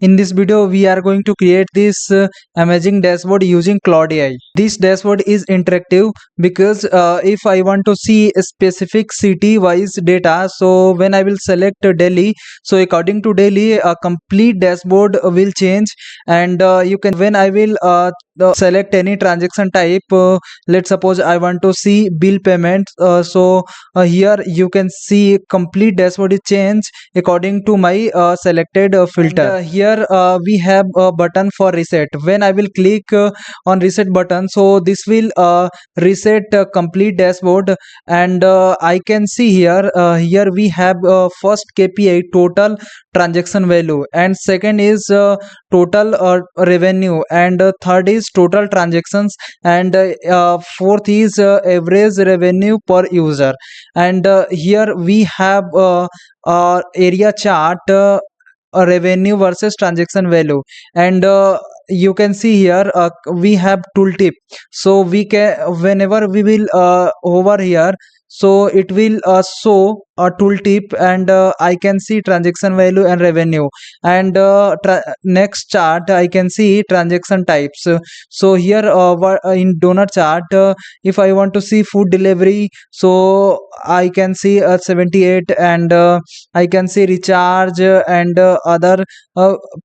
In this video, we are going to create this amazing dashboard using Claude AI. This dashboard is interactive because if I want to see a specific city-wise data, so when I will select Delhi, so according to Delhi, a complete dashboard will change, and you can when I will select any transaction type. Let's suppose I want to see bill payment. Here you can see complete dashboard is changed according to my selected filter. And here we have a button for reset. When I will click on reset button, so this will reset complete dashboard. And I can see here we have first KPI total transaction value, and second is total revenue, and third is total transactions, and fourth is average revenue per user. And here we have area chart, revenue versus transaction value. And you can see here we have tooltip. So we can, whenever we will over here, so it will show a tooltip, and I can see transaction value and revenue. And next chart I can see transaction types. So here in donut chart, if I want to see food delivery, so I can see 78, and I can see recharge, and other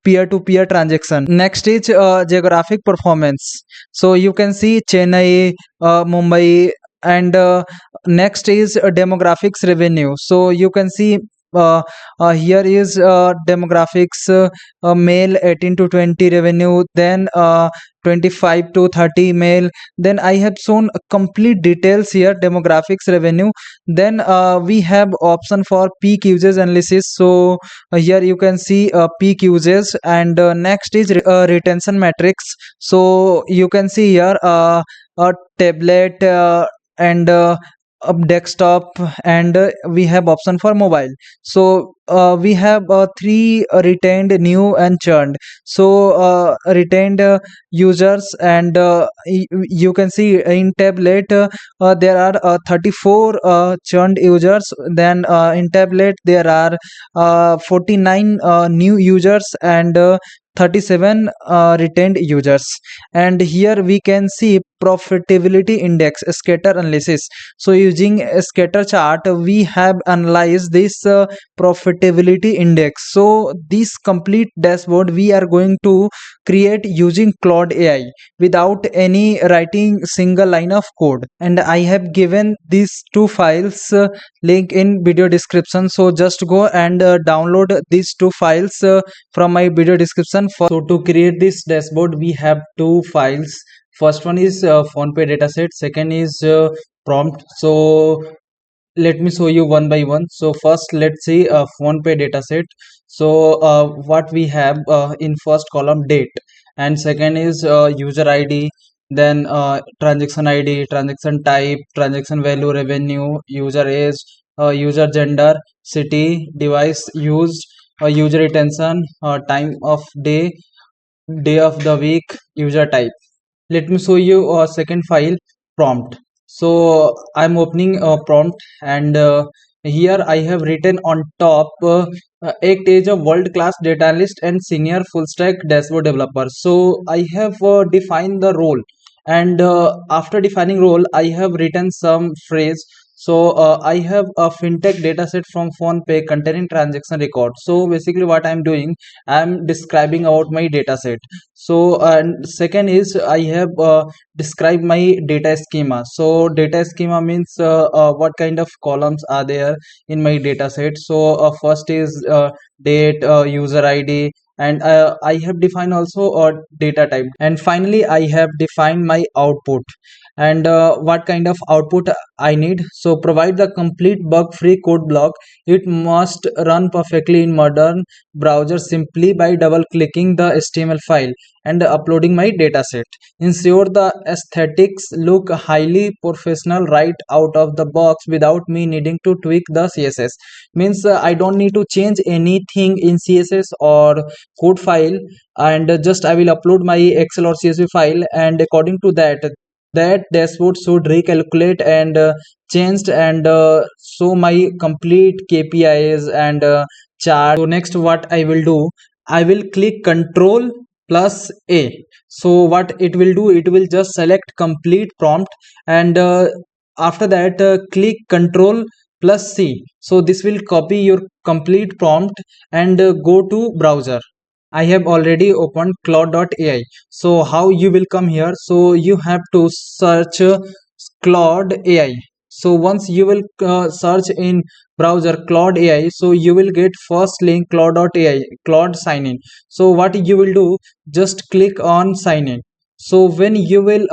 peer-to-peer transaction. Next is geographic performance. So you can see Chennai, Mumbai, and next is demographics revenue. So you can see here is demographics, male 18 to 20 revenue, then 25 to 30 male. Then I have shown complete details here, demographics revenue. Then we have option for peak usage analysis. So here you can see peak uses. And next is retention metrics. So you can see here a tablet, and desktop, and we have option for mobile. So we have three retained, new, and churned. So retained users, and you can see in tablet there are 34 churned users. Then in tablet there are 49 new users, and 37 retained users. And here we can see profitability index scatter analysis. So using a scatter chart, we have analyzed this profitability index. So this complete dashboard we are going to create using Claude AI without any writing single line of code. And I have given these two files link in video description. So just go and download these two files from my video description. So to create this dashboard, we have two files. First one is PhonePe dataset. Second is prompt. So let me show you one by one. So first, let's see PhonePe dataset. So what we have in first column, date, and second is user ID, then transaction ID, transaction type, transaction value, revenue, user age, user gender, city, device used, user retention, time of day, day of the week, user type. Let me show you a second file, prompt. So I'm opening a prompt, and here I have written on top, act as a world class data analyst and senior full stack dashboard developer. So I have defined the role, and after defining role I have written some phrase. So I have a fintech dataset from PhonePe containing transaction record. So basically what I'm doing, I'm describing about my dataset. So and second is I have described my data schema. So data schema means what kind of columns are there in my data set. So first is date, user ID, and I have defined also a data type. And finally I have defined my output, and what kind of output I need. So provide the complete bug free code block. It must run perfectly in modern browser simply by double clicking the HTML file and uploading my dataset. Ensure the aesthetics look highly professional right out of the box without me needing to tweak the CSS. Means I don't need to change anything in CSS or code file, and just I will upload my Excel or CSV file, and according to that dashboard should recalculate and changed, and show my complete KPIs and chart. So next what I will do, I will click Control plus A. So what it will do, it will just select complete prompt, and after that click Control plus C. So this will copy your complete prompt and go to browser. I have already opened Claude.ai. So how you will come here? So you have to search Claude AI. So once you will search in browser Claude AI, so you will get first link Claude.ai, Claude sign in. So what you will do, just click on sign in. So when you will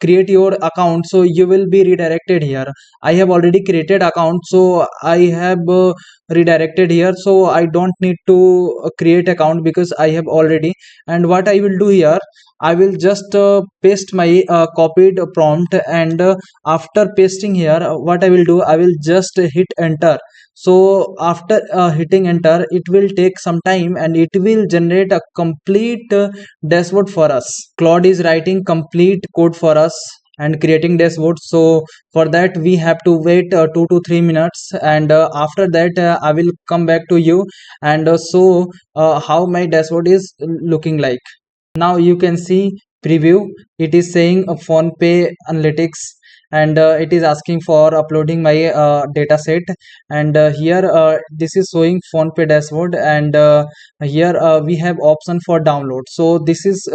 create your account, so you will be redirected here. I have already created account, so I have redirected here, so I don't need to create account because I have already. And what I will do here, I will just paste my copied prompt, and after pasting here, what I will do, I will just hit enter. So after hitting enter, it will take some time and it will generate a complete dashboard for us. Claude is writing complete code for us and creating dashboard. So for that we have to wait 2 to 3 minutes, and after that I will come back to you and show how my dashboard is looking like. Now you can see preview. It is saying phone pay analytics, and it is asking for uploading my data set. And here this is showing phone pay dashboard, and here we have option for download. So this is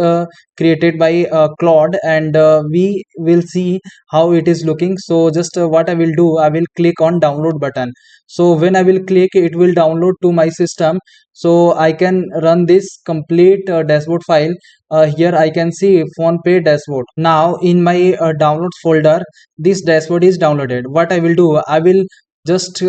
created by Claude, and we will see how it is looking. So just what I will do, I will click on download button. So when I will click, it will download to my system, so I can run this complete dashboard file. Here I can see phone pay dashboard. Now in my downloads folder, this dashboard is downloaded. What I will do, I will just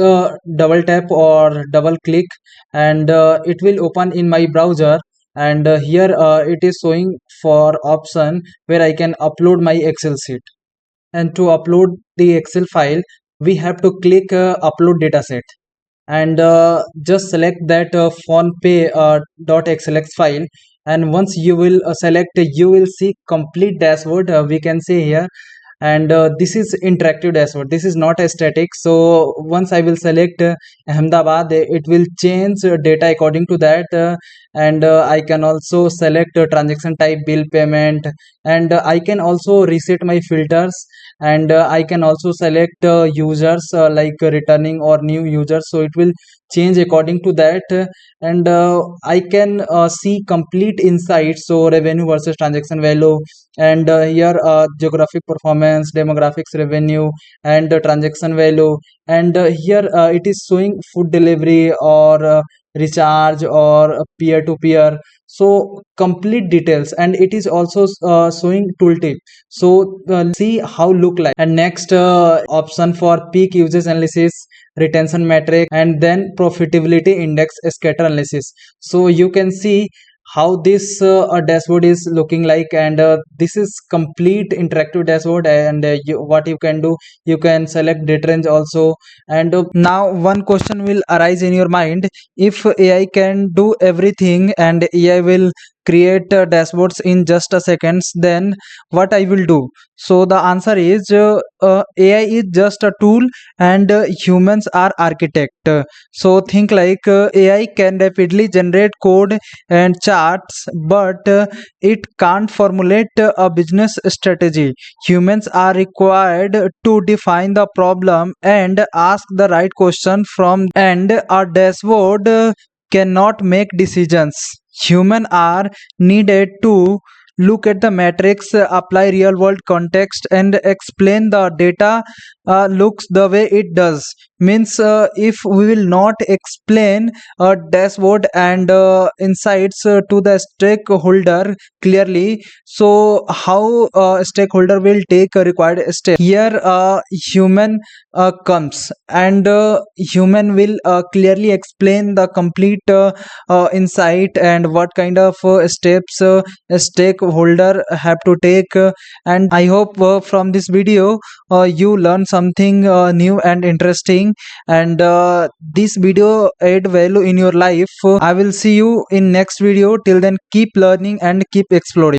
double tap or double click, and it will open in my browser. And here it is showing for option where I can upload my Excel sheet. And to upload the Excel file, we have to click upload dataset, and just select that phone pay .xlx file. And once you will select, you will see complete dashboard, we can say here. And this is interactive dashboard, this is not a static. So once I will select Ahmedabad, it will change data according to that. And I can also select transaction type, bill payment, and I can also reset my filters. And I can also select users like returning or new users, so it will change according to that. And I can see complete insights, so revenue versus transaction value, and here geographic performance, demographics, revenue, and transaction value. And here it is showing food delivery or recharge or peer to peer, so complete details. And it is also showing tooltip. So see how look like. And next option for peak usage analysis, retention metric, and then profitability index scatter analysis. So you can see how this dashboard is looking like. And this is complete interactive dashboard. And what you can do, you can select data range also. And now one question will arise in your mind: if AI can do everything and AI will create dashboards in just a seconds, then what I will do? So the answer is AI is just a tool, and humans are architect. So think like AI can rapidly generate code and charts, but it can't formulate a business strategy. Humans are required to define the problem and ask the right question from, and a dashboard cannot make decisions. Humans are needed to look at the metrics, apply real world context, and explain the data looks the way it does. Means if we will not explain a dashboard and insights to the stakeholder clearly, so how stakeholder will take a required step? Here human comes, and human will clearly explain the complete insight and what kind of steps a stakeholder have to take. And I hope from this video you learn something new and interesting, and this video add value in your life. I will see you in next video. Till then, keep learning and keep exploring.